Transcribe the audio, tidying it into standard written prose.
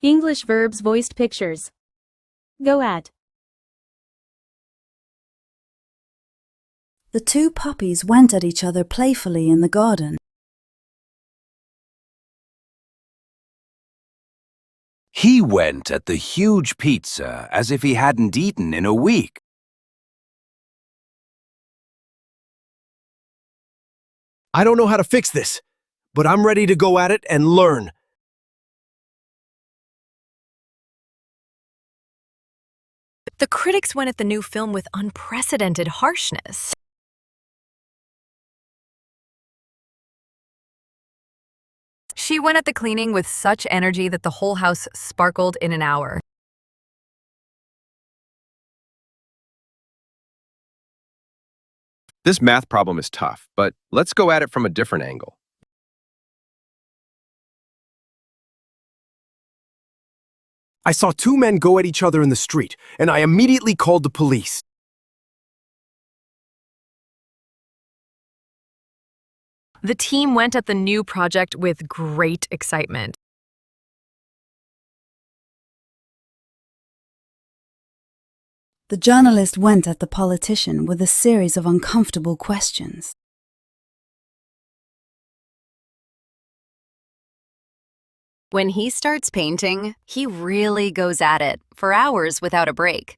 English verbs voiced pictures. Go at. The two puppies went at each other playfully in the garden. He went at the huge pizza as if he hadn't eaten in a week. I don't know how to fix this, but I'm ready to go at it and learn. The critics went at the new film with unprecedented harshness. She went at the cleaning with such energy that the whole house sparkled in an hour. This math problem is tough, but let's go at it from a different angle. I saw two men go at each other in the street, and I immediately called the police. The team went at the new project with great excitement. The journalist went at the politician with a series of uncomfortable questions. When he starts painting, he really goes at it for hours without a break.